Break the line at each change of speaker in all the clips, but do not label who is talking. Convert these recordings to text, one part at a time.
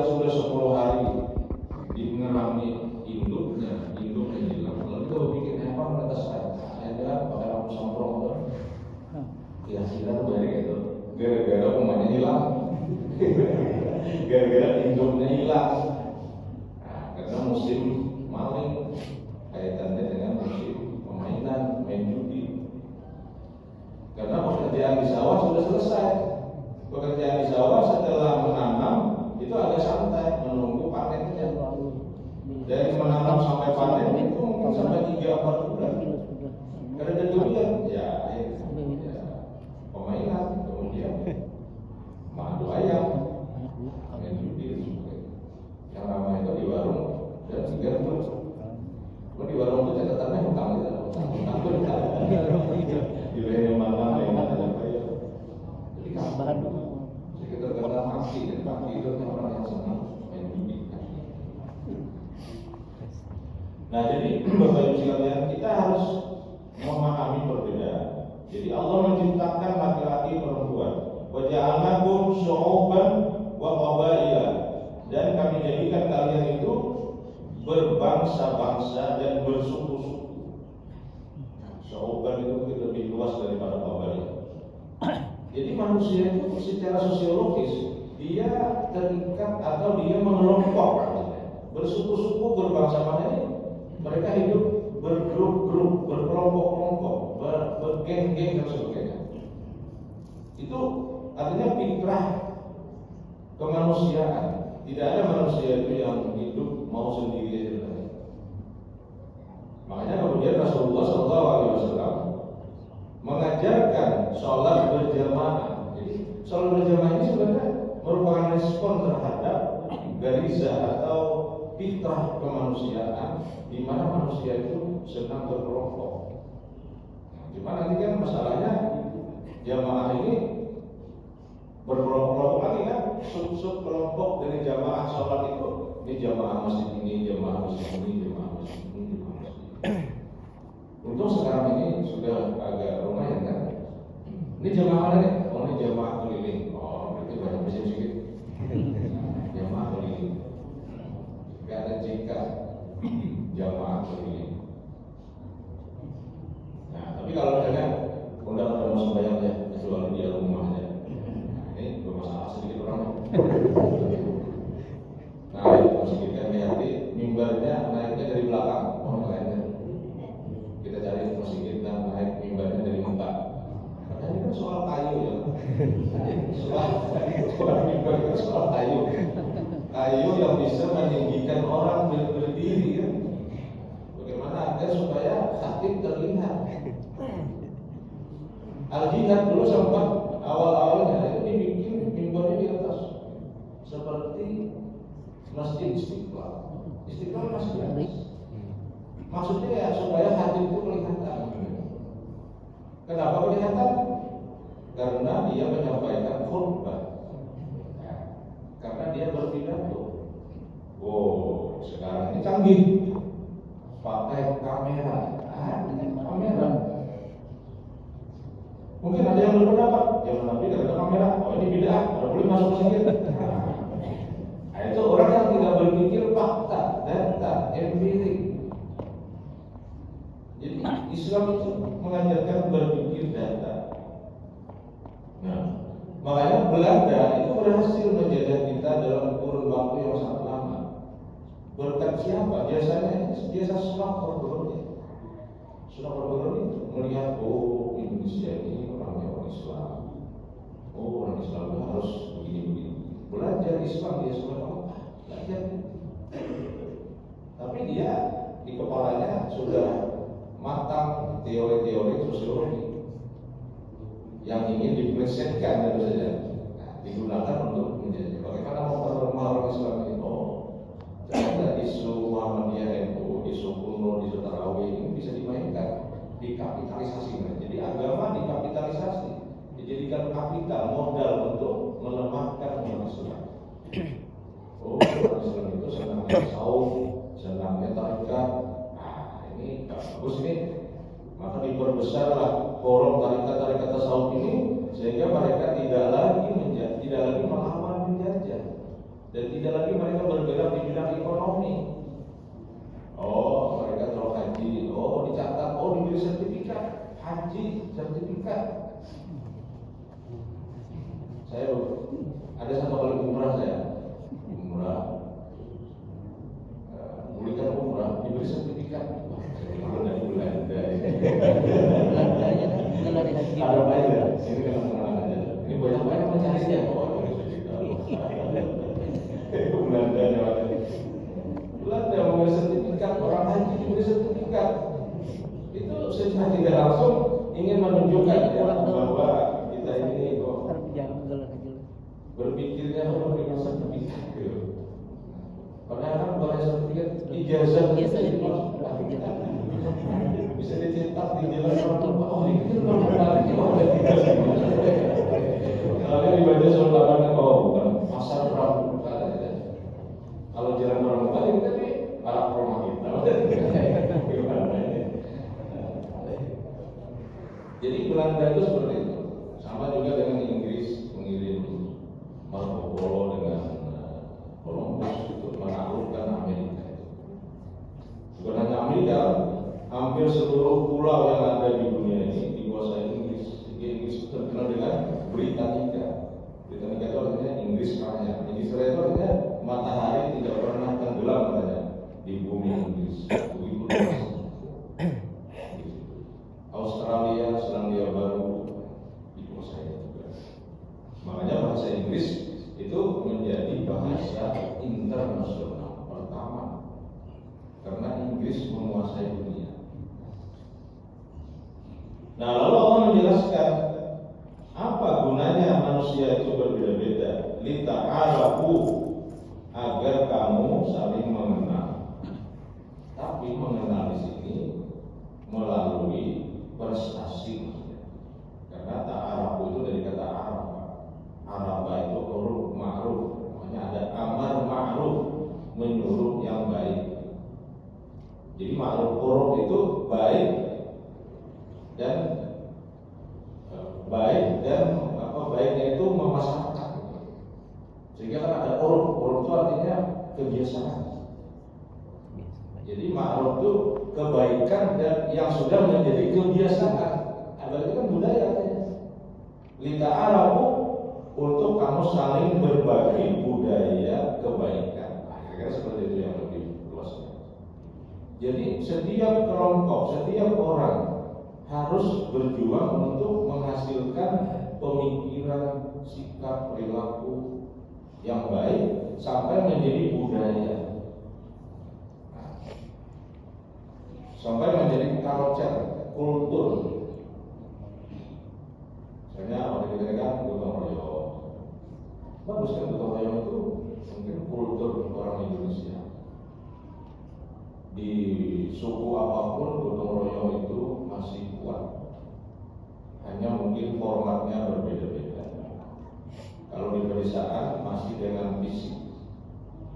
sudah 10 hari mengerami induknya hilang, lalu kita bikin apa menetes ada pakai lampu somprong tuh, kira-kira tuh dari itu, gara-gara pemainnya hilang, gara-gara induknya hilang, karena musim maling kaitannya dengan musim permainan, main judi. Karena pekerjaan di sawah sudah selesai. Pekerjaan di sawah setelah menanam itu agak santai, menunggu panennya. Dari menanam sampai panen itu mungkin sampai 3-4 bulan. Karena ada durian, ya permainan, kemudian madu ayam, main judi, yang ramai itu di warung dan tiga terus. Di warung itu catatannya hutang itu, di lain malam yang ada bayar. Jadi kan sekitar kata maki dan maki itu orang yang senang main judi. Nah jadi Bapak Ibu sekalian, kita harus memahami perbedaan. Jadi Allah menciptakan laki-laki perempuan. Wa ja'alnakum syu'uban wa qabaila, dan kami jadikan kalian itu berbangsa-bangsa dan bersuku-suku. Syu'uban itu lebih luas daripada qabaila. Jadi manusia itu secara sosiologis dia terikat atau dia mengelompok, bersuku-suku, berbangsa-bangsa. Mereka hidup bergrup-grup, berkelompok-kelompok, bergeng-geng dan sebagainya. Itu artinya fitrah kemanusiaan. Tidak ada manusia itu yang hidup mau sendiri saja. Makanya kemudian Rasulullah SAW mengajarkan sholat berjamaah. Jadi sholat berjamaah ini sebenarnya merupakan respon terhadap garizah atau fitrah kemanusiaan, di mana manusia itu senang berkelompok. Cuma nanti kan masalahnya jamaah ini berkelompok lagi kan, sub-sub kelompok dari jamaah sholat itu. Ini jamaah masjid ini, jamaah masjid ini, jamaah masjid ini, jamaah masjid ini. Untung sekarang ini sudah agak lumayan kan. Ini jamaah mana nih? Oh ini jamaah keliling. Oh berarti banyak masjid sedikit. Jamaah keliling. Gak ada jika jamaah keliling. Nah tapi kalau misalnya undang ada mau sembahyang ya, kecuali dia rumahnya. Ini bermasalah sedikit orang. Nah itu sedikit kan hati, mimbarnya naiknya dari belakang, orang lainnya. Kita cari masjid dan naik mimbarnya dari muka. Karena ini kan soal kayu ya. Soal mimbar itu soal kayu. Kayu yang bisa meninggikan orang berdiri ya. Bagaimana agar supaya hakim terlihat. Al-Jihad dulu sempat awal-awalnya ini bikin mimbarnya di atas seperti masjid Istiqlal. Istiqlal masih di atas. Maksudnya ya supaya hakim itu kelihatan. Kenapa kelihatan? Karena dia menyampaikan khutbah. Karena dia berpidato. Oh, sekarang ini canggih. Pakai kamera. Dengan kamera. Mungkin ada yang berpendapat, yang Nabi ada kamera. Oh ini bid'ah, tidak boleh masuk masjid. Nah, itu orang yang tidak berpikir fakta, data, empirik. Jadi Islam itu mengajarkan berpikir data. Nah, makanya Belanda itu berhasil menjajah kita dalam kurun waktu yang sangat lama. Berkat siapa? Biasanya Sunnah Ordoroni. Sunnah Ordoroni melihat Indonesia ini orang Islam. Orang Islam itu harus begini-begini. Belajar Islam dia sudah belajar. Tapi dia di kepalanya sudah matang teori-teori sosiologi yang ingin diplesetkan tentu saja. Digunakan untuk menjadi bagaimana memperlemah orang Islam ini. Ternyata isu Muhammadiyah NU, isu kuno, isu tarawih ini bisa dimainkan, dikapitalisasi. Jadi agama dikapitalisasi, dijadikan kapital modal untuk melemahkan umat Islam. Umat Islam itu senangnya saum, senangnya tarekat. Nah ini bagus ini, maka diperbesarlah forum tarekat-tarekat tasawuf ini sehingga mereka tidak lagi melawan penjajah. dan tidak lagi mereka bergerak di bidang ekonomi. Oh, mereka tahu haji, oh dicatat, oh diberi sertifikat haji, sertifikat. Saya ada satu kali umrah, pulihkan umrah, diberi sertifikat. Dari Belanda. Ada banyak, ini kan mengenal aja. Ini banyak mencarinya. Oh, Belanda memberi sertifikat, orang haji diberi sertifikat. Itu secara tidak langsung ingin menunjukkan bahwa kita ini kok berpikirnya memberikan sertifikat. Padahal kan boleh sertifikat ijazah bisa dicetak di jalan orang. Oh, ini kan menarik. Kalau dibaca soal kan, oh bukan pasar pramuka. Kalau jalan pramuka ini tapi para rumah kita. Jadi Belanda itu seperti itu. Sama juga dengan Inggris mengirim Marco Polo dengan Columbus itu menaklukkan Amerika. Bukan hanya Amerika, hampir seluruh pulau yang ada di dunia ini dikuasai Inggris. Inggris itu terkenal dengan Britannica. Britannica itu artinya Inggris Raya. Inggris Raya itu artinya matahari tidak pernah tenggelam katanya di bumi Inggris. Begitu luas. Australia, Selandia Baru dikuasai juga. Makanya bahasa Inggris itu menjadi bahasa internasional pertama karena Inggris menguasai dunia. Nah, lalu Allah menjelaskan apa gunanya manusia itu berbeda-beda. Lita'arafu, agar kamu saling mengenal. Tapi mengenal di sini melalui prestasi. Karena ta'arafu itu dari kata Arab. Arab itu uruf ma'ruf. Makanya ada amar ma'ruf, menyuruh yang baik. Jadi ma'ruf uruf itu baik dan baiknya itu memasarkan. Sehingga kan ada uruf itu artinya kebiasaan. Jadi ma'ruf itu kebaikan dan yang sudah menjadi kebiasaan. Berarti kan budaya. Lita'arafu, untuk kamu saling berbagi budaya kebaikan. Akhirnya seperti itu yang lebih luasnya. Jadi setiap kelompok, setiap orang harus berjuang untuk menghasilkan pemikiran, sikap, perilaku yang baik sampai menjadi budaya. Sampai menjadi culture, kultur. Misalnya waktu kita kan gotong royong. Bagus kan gotong royong itu mungkin kultur orang Indonesia. Di suku apapun gotong royong itu masih kuat. Hanya mungkin formatnya berbeda-beda. Kalau di pedesaan masih dengan fisik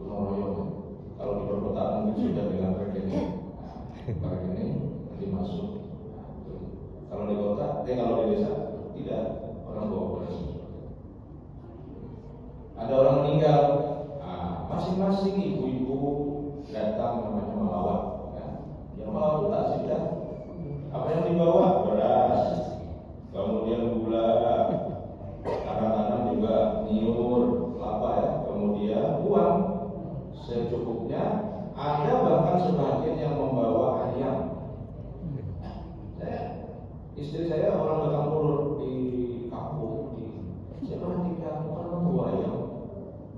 gotong royong. Kalau di perkotaan mungkin sudah dengan rekening. Rekening nanti masuk. Kalau di kota, kalau di desa tidak, orang bawa beras. Ada orang meninggal, masing-masing ibu-ibu datang namanya melawat. Yang melawat itu tak sudah. Apa yang dibawa? Beras, kemudian gula, kadang-kadang juga niur, kelapa ya, kemudian uang secukupnya. Ada bahkan sebagian yang membawa ayam. Istri saya orang Batang Purur di kampung, saya perhatikan orang membawa ayam.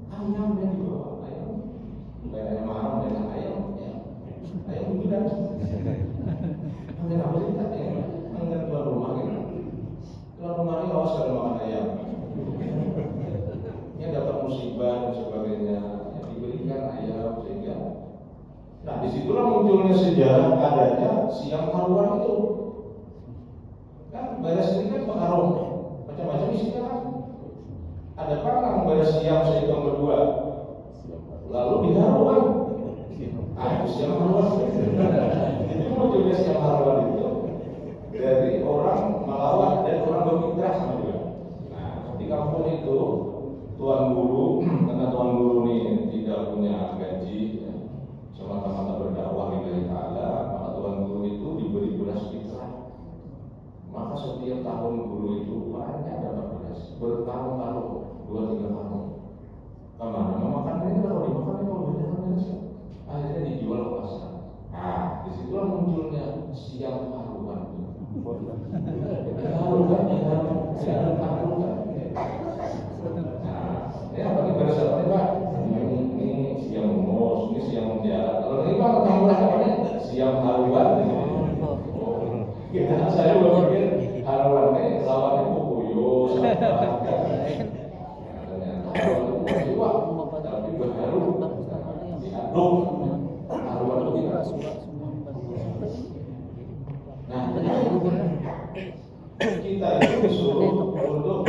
Ayam yang dibawa, ayam bukan ayam haram dengan ayam, ya. Ayam bukan. Angin apa sih tak? Angin tuan rumah gitu. Tuan rumah ini awas kalau makan ayam. Ini dapat musibah dan sebagainya. Ya, diberikan ayam sehingga. Nah, disitulah munculnya sejarah adanya siang haruan itu. Kan beres ini kan pengaruh macam-macam isinya kan. Ada pernah beres siang sehitung berdua, lalu diharuan. Siang haruan. Itu munculnya siang haruan itu dari orang melawat dan orang bermitra sama dia. Nah, di kampung itu tuan guru, karena tuan guru ini tidak punya gaji, ya, semata-mata berdakwah lillahi ta'ala, maka tuan guru itu diberi beras fitrah. Maka setiap tahun guru itu banyak dapat beras, bertahun-tahun, 2-3 tahun. Kemana? Memakan ini kalau dimakan ini kalau banyak beras, akhirnya dijual ke pasar. Nah, disitulah munculnya siang haruan. Haruan, nah, ini apa nih beras apa nih Pak? Ini siang mus, ini siang menjalan. Kalau ini Pak, kamu rasa apa nih? Siang haruan. Kita saya belum pikir haruan ini lawannya kukuyo, sampah. Ternyata haruan itu jiwa, tapi berharu. Diaduk, haruan itu kita. Nah, kita itu disuruh untuk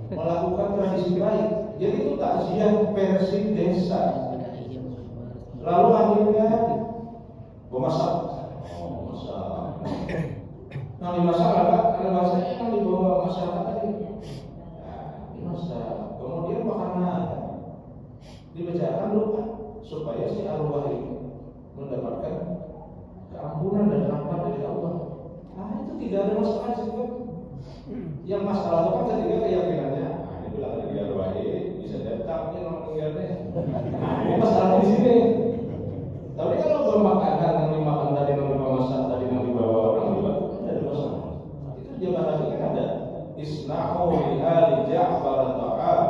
melakukan tradisi baik. Jadi itu takziah versi desa. Lalu akhirnya memasak. Nah dimasak apa? Ada masaknya yang dibawa masyarakat tadi. Nah, dimasak. Kemudian makanan dibacakan doa supaya si arwah ini mendapatkan keampunan dan rahmat dari Allah. Nah itu tidak ada masalah sih kan? Yang masalah itu kan ketika keyakinannya, nah ini bilang ada diarwahi bisa datang dia orang meninggalnya. Nah ini masalahnya di sini. Tapi kalau bermakanan yang dimakan tadi yang dimasak tadi yang dibawa orang juga tidak ada masalah. Itu zaman Nabi kan ada isna'u li ali Ja'far ta'am.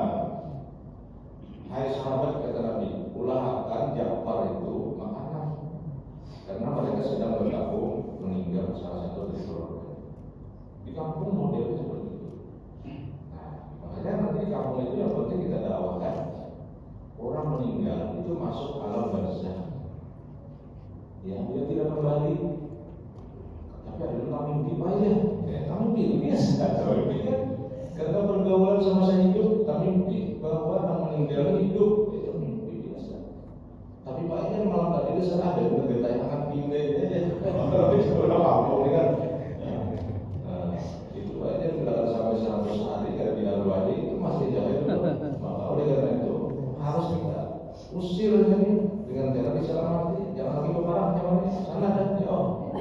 Hai sahabat kata Nabi, usahakan Ja'far itu makanan. Karena mereka sedang bergabung meninggal salah satu dari keluarga. Di kampung modelnya seperti itu. Nah, makanya nanti di kampung itu yang penting kita dakwahkan orang meninggal itu masuk alam barzah. Ya, dia tidak kembali. Tapi ada kami mimpi aja. Ya, kami mimpi biasa. Karena pergaulan sama saya hidup, kami mimpi bahwa yang meninggal hidup itu mimpi biasa. Tapi Pak ini malam tadi itu ada berita yang akan pindah aja. Kalau itu udah kampung ini kan. Itu aja bila sampai 100 hari kalau tidak wajib itu masih jauh. Maka oleh karena itu harus kita usir ini dengan cara diselamatkan. Jangan lagi pemarah zamannya sana dan jauh.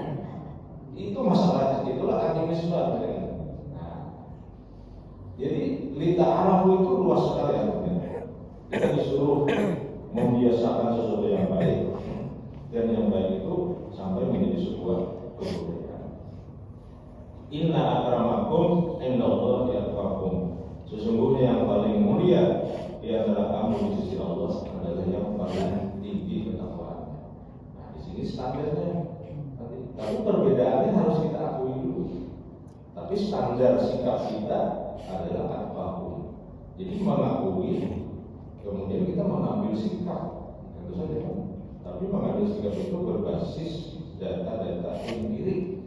Itu masalahnya. Itulah animisme. Nah, jadi lita arahu itu luas sekali ya. Kita disuruh membiasakan sesuatu yang baik, dan yang baik itu sampai menjadi sebuah kebudayaan. Inna akramakum indallahi atqakum. Sesungguhnya yang paling mulia di antara kamu di sisi Allah adalah yang paling tinggi ketakwaannya. Nah, di sini standarnya. Tapi perbedaannya harus kita akui dulu. Tapi standar sikap kita adalah atqakum. Jadi mengakui, kemudian kita mengambil sikap, tentu saja. Tapi mengambil sikap itu berbasis data-data empirik,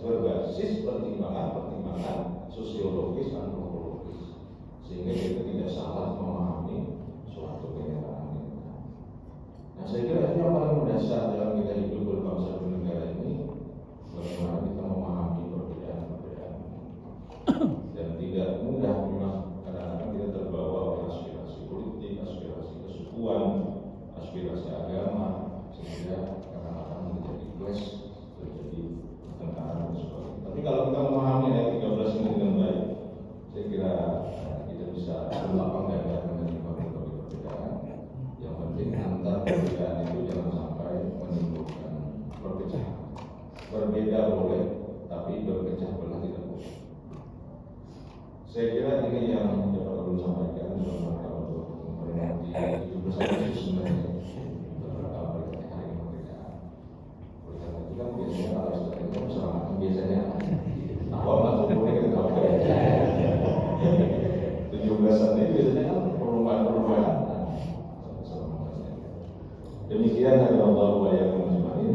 berbasis pertimbangan sosiologis dan antropologis, sehingga kita tidak salah memahami suatu kenyataan. Nah, saya kira itu yang paling mendasar dalam kita hidup berbangsa bernegara ini, bagaimana kita memahami perbedaan-perbedaan, dan tidak mudah memang kadang-kadang kita terbawa oleh aspirasi politik, aspirasi kesukuan, aspirasi agama, sehingga kadang-kadang menjadi clash, terjadi pertengkaran dan sebagainya. Tapi kalau kita memahami ayat 13 ini dengan baik, saya kira kita bisa berlapang dada menerima perbedaan. Yang penting antar perbedaan itu jangan sampai menimbulkan perpecahan. Berbeda boleh, tapi berpecah belah tidak boleh. Saya kira ini yang dapat perlu sampaikan dalam rangka untuk memperingati 17 Agustus sebenarnya beberapa hari kemerdekaan. Oleh karena itu kan biasanya kalau sudah itu serangan biasanya awal atau boleh kita tahu 17-an ini biasanya kan perubahan-perubahan. Demikian Allah wa yakum ajma'in.